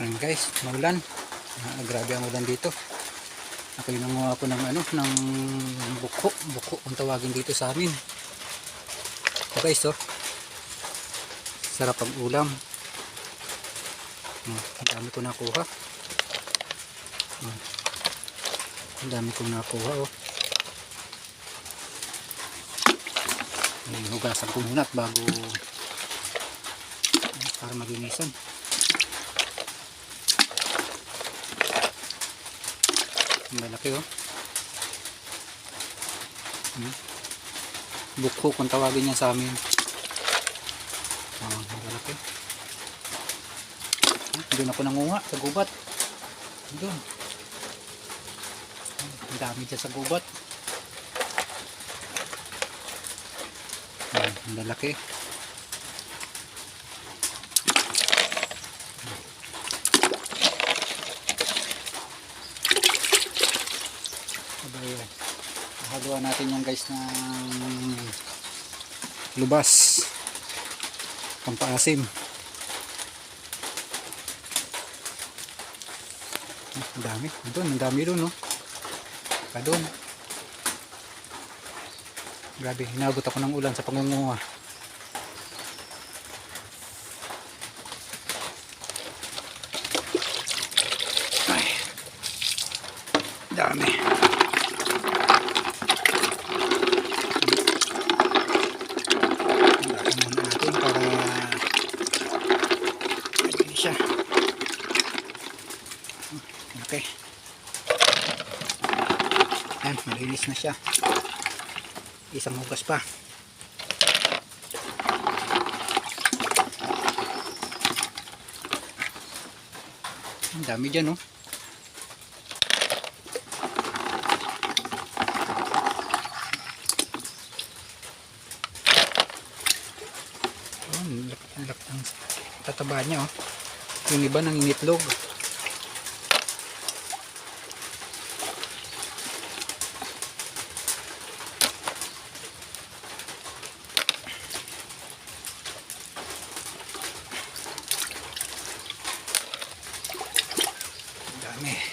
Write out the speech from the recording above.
Ayan guys, maulan. Grabe ang ulan dito. Ako yung nanguha ako ng ng buko ang tawagin dito sa amin. So guys, oh. Sarap ang ulam. Ang dami ko nakuha. Ang dami kong nakuha, oh. Hugasan ko muna bago para maginisan. Malaki, oh. Buko kung tawagin niya sa amin. Malaki. Doon ako nangunga sa gubat. Doon. Ang dami dyan sa gubat. Ang lalaki. Haluan natin yung guys ng lubas pampaasim. Ang dami doon, ang dami doon, no? Pa doon. Grabe, hinagot ako ng ulan sa pangunguha. Ay, dami. Okay. Ayan, malinis na siya. Isang hugas pa. Ang dami dyan, oh. Ang laki ng tataba niya, oh. Yung iba nangingitlog. Dami.